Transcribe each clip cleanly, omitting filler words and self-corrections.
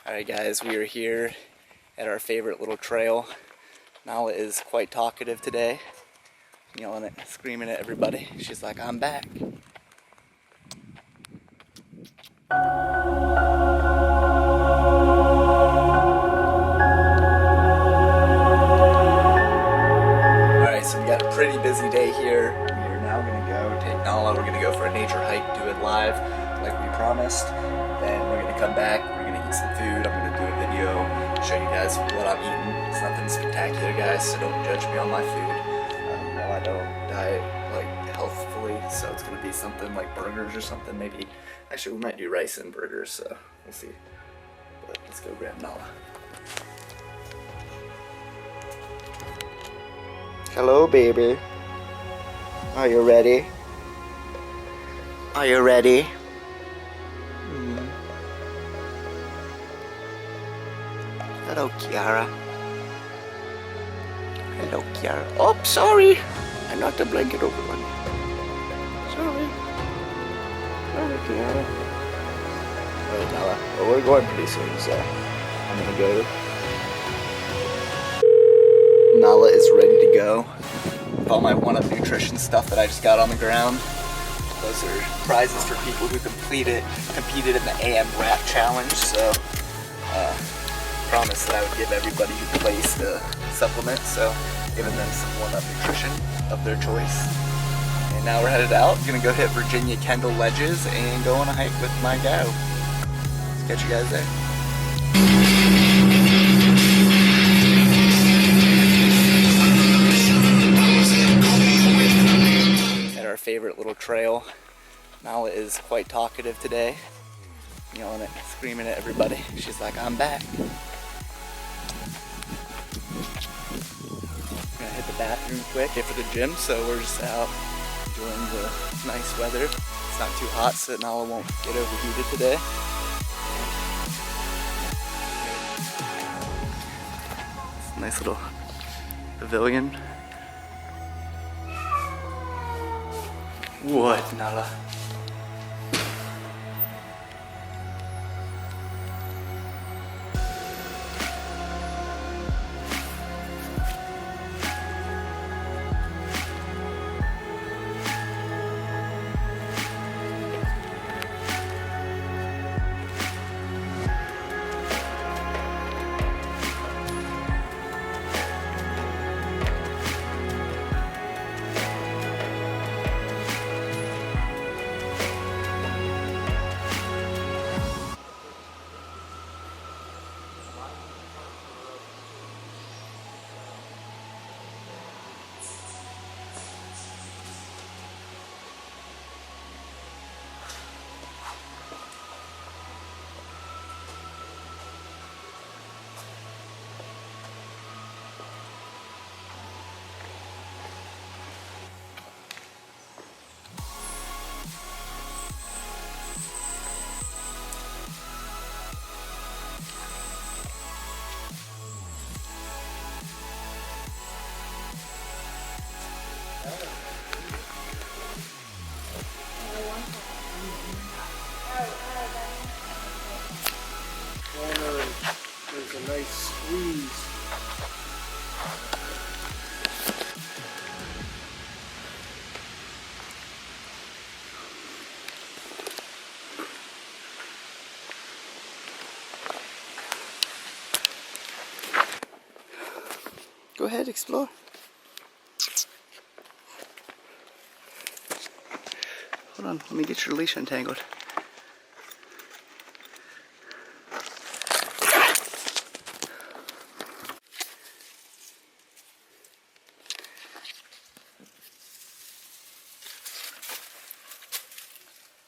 Alright guys, we are here at our favorite little trail. Nala is quite talkative today, yelling at, screaming at everybody. She's like, I'm back. Alright, so we got a pretty busy day here. We are now going to go take Nala. We're going to go for a nature hike, do it live like we promised. Then we're going to come back, we're going to eat some food. I'm going to do a video, show you guys what I'm eating. It's nothing spectacular, guys, so don't judge me on my food. No, I don't diet like healthfully, so it's going to be something like burgers or something. Maybe, actually we might do rice and burgers, so we'll see. But let's go grab Nala. Hello, baby. Are you ready? Are you ready? Hello, Kiara. Hello, Kiara. Oh, sorry. I knocked the blanket over on you. Sorry. Sorry, Kiara. Alright, Nala. Well, we're going pretty soon, so I'm gonna go. Nala is ready to go with all my one-up nutrition stuff that I just got on the ground. Those are prizes for people who competed in the AM Rap Challenge, so promised that I would give everybody who placed a supplement, so giving them some one-up nutrition of their choice. And now we're headed out, gonna go hit Virginia Kendall Ledges and go on a hike with my gal. Let's catch you guys there. At our favorite little trail. Nala is quite talkative today, yelling at, screaming at everybody. She's like, I'm back. Gonna hit the bathroom quick, get for the gym, so we're just out enjoying the nice weather. It's not too hot, so Nala won't get overheated today. It's a nice little pavilion. What, Nala? There's a nice squeeze. Go ahead, explore. Hold on, let me get your leash untangled.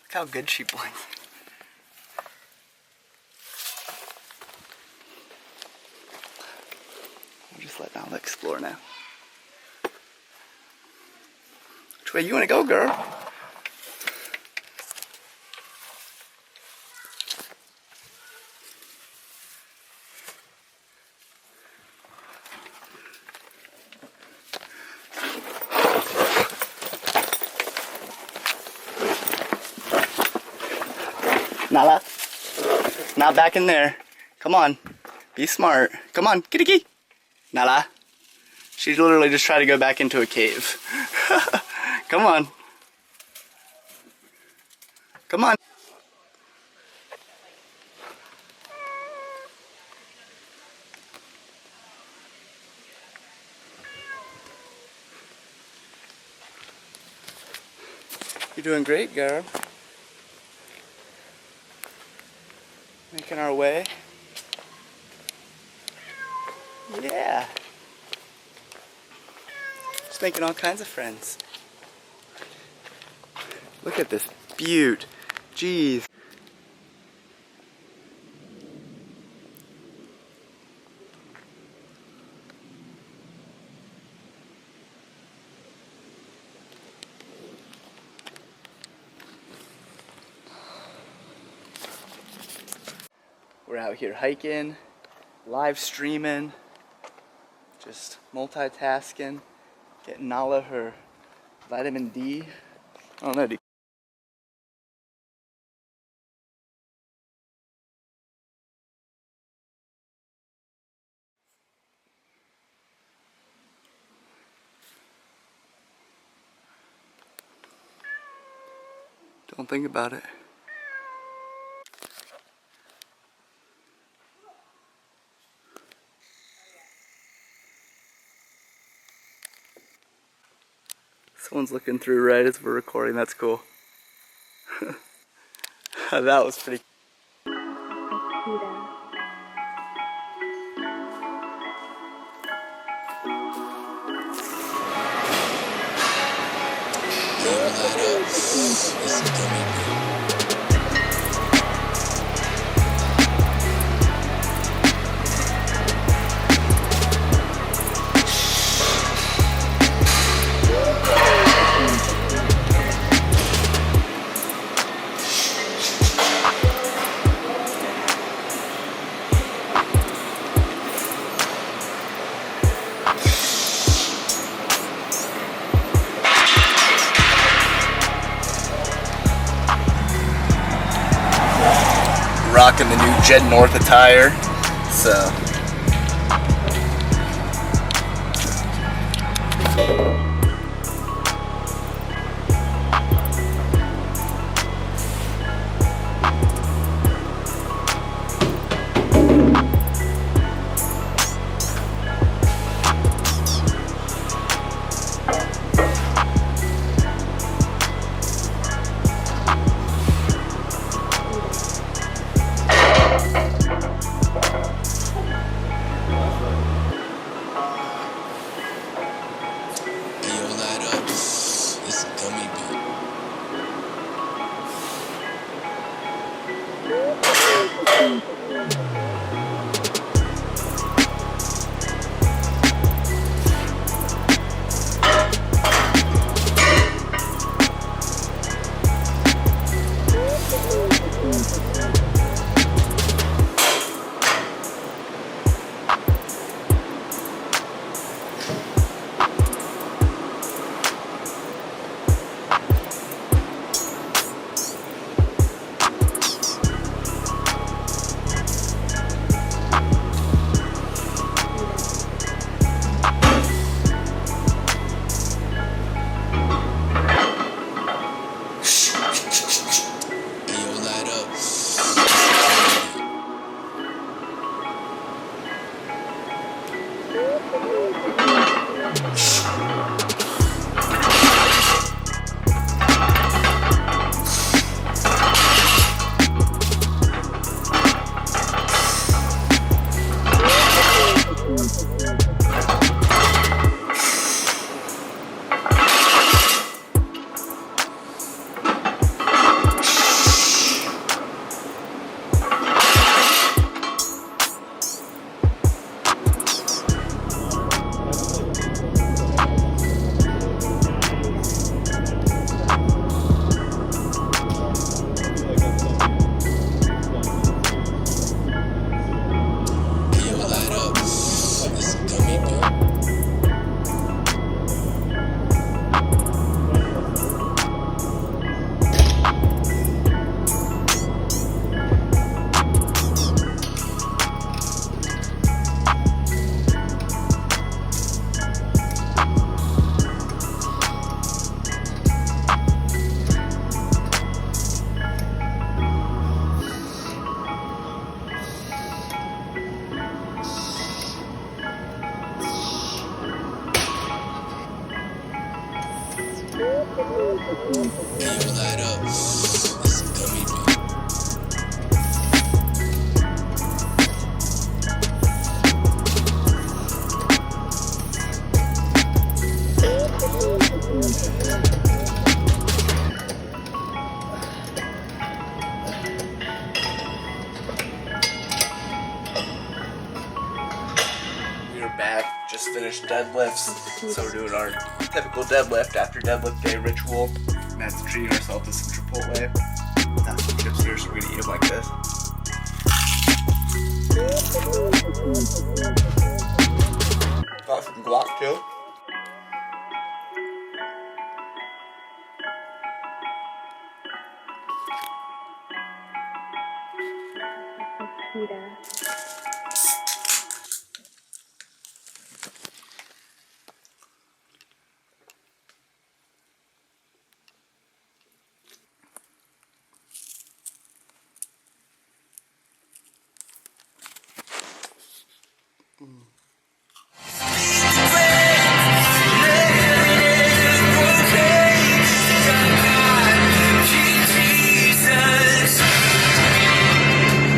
Look how good she blinks. I'll just let Nala explore now. Which way you want to go, girl? Nala, not back in there. Come on. Be smart. Come on, kitty kitty. Nala. She literally just tried to go back into a cave. Come on. Come on. You're doing great, girl. Making our way. Yeah. Just making all kinds of friends. Look at this beaut. Jeez. We're out here hiking, live streaming, just multitasking, getting Nala her vitamin D. I don't know, dude. Don't think about it. Someone's looking through right as we're recording. That's cool. That was pretty. Rocking the new Jed North attire, so. just finished deadlifts, so we're doing our typical deadlift after deadlift day ritual. Matt's treating ourselves to some Chipotle. Have some chips here, so we're gonna eat them like this. Got some guac too.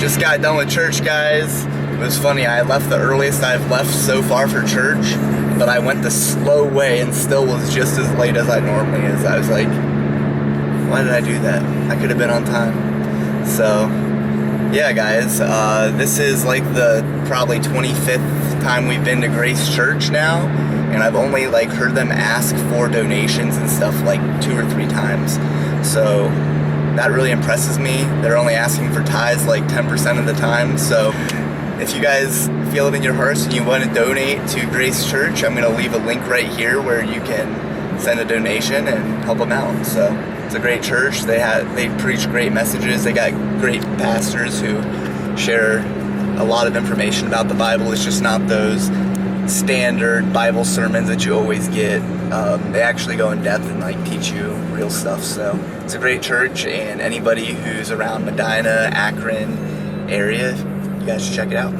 Just got done with church, guys. It was funny, I left the earliest I've left so far for church, but I went the slow way and still was just as late as I normally is. I was like, why did I do that? I could have been on time. So, yeah guys, this is like the probably 25th time we've been to Grace Church now, and I've only like heard them ask for donations and stuff like 2 or 3 times. So that really impresses me. They're only asking for tithes like 10% of the time. So if you guys feel it in your hearts and you want to donate to Grace Church, I'm going to leave a link right here where you can send a donation and help them out. So it's a great church. They preach great messages. They got great pastors who share a lot of information about the Bible. It's just not those standard Bible sermons that you always get. They actually go in depth and like teach you real stuff. So it's a great church, and anybody who's around Medina, Akron area, you guys should check it out.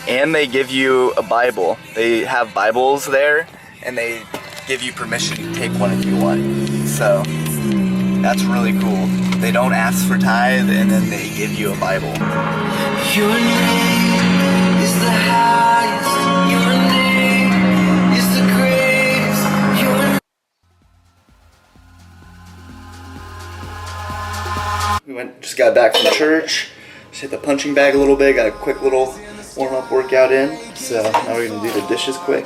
And they give you a Bible. They have Bibles there, and they give you permission to take one if you want. So that's really cool. They don't ask for tithe, and then they give you a Bible. Your name is the highest. Your name is the greatest. Your Just got back from church. Just hit the punching bag a little bit. Got a quick little warm-up workout in. So now we're gonna do the dishes quick.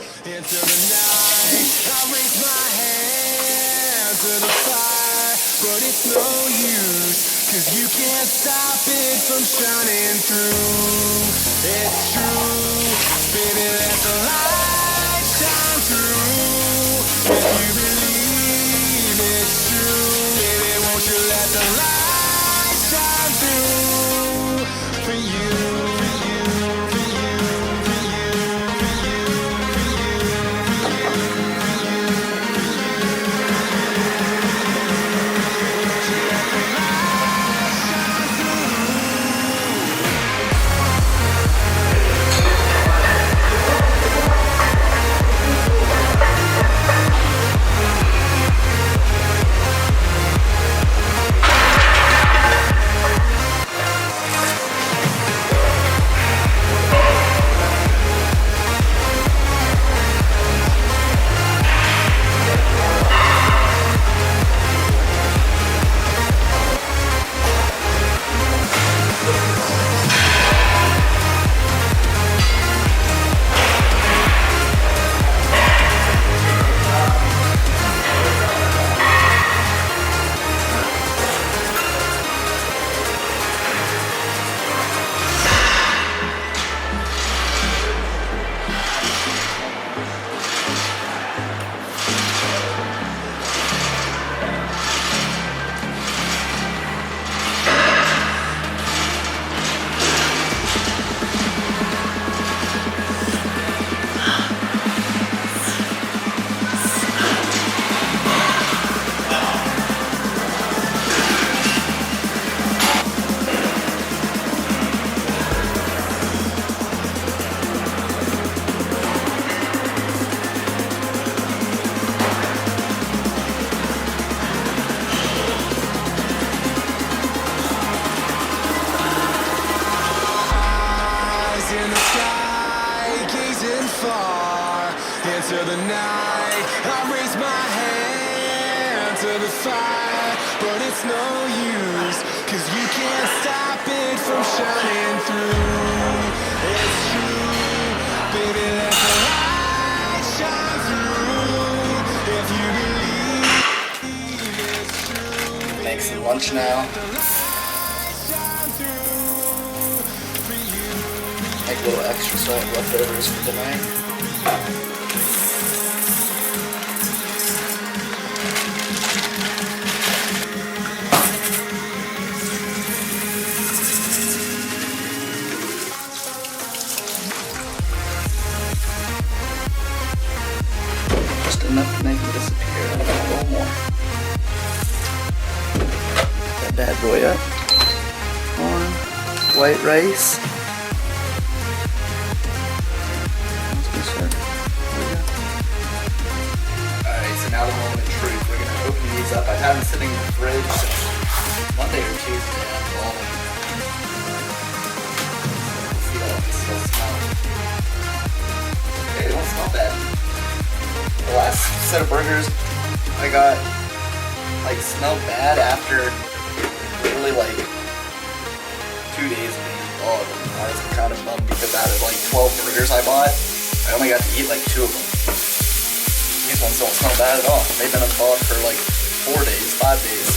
But it's no use, 'cause you can't stop it from shining through. It's true, baby, let the light shine through. If you believe it's true, baby, won't you let the light shine through for you, for you, for you, for you, for you, for you, for you. Into the night, I raise my hand to the fire, but it's no use, 'cause you can't stop it from shining through. It's true. lunch now. Make a little extra salt leftovers for tonight. Just enough to make it disappear. A little more. That bad boy up. Corn, white rice. Alright, so now the moment of truth. We're gonna open these up. I've had them sitting in the fridge since Monday or Tuesday. Let's see how this will smell. Okay, they don't smell bad. The last set of burgers I got smelled bad after literally 2 days of eating all of them. I was kind of bummed because out of 12 burgers I bought, I only got to eat 2 of them. These ones don't smell bad at all. They've been in the fog for 4 days, 5 days.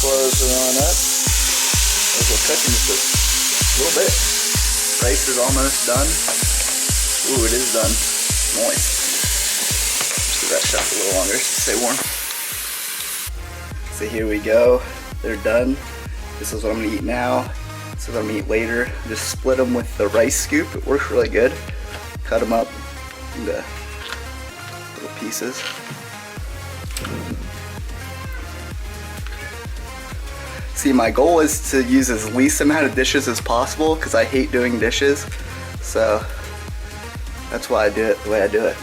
Clothes are on up. As we're cooking just a little bit. Rice is almost done. Ooh, it is done. Moist. Just give that shut a little longer just to stay warm. So here we go. They're done. This is what I'm gonna eat now. This is what I'm gonna eat later. Just split them with the rice scoop. It works really good. Cut them up into little pieces. See, my goal is to use as least amount of dishes as possible because I hate doing dishes. So that's why I do it the way I do it.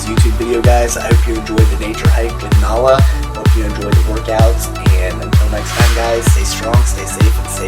YouTube video, guys. I hope you enjoyed the nature hike with Nala. Hope you enjoyed the workouts, and until next time, guys, stay strong, stay safe, and stay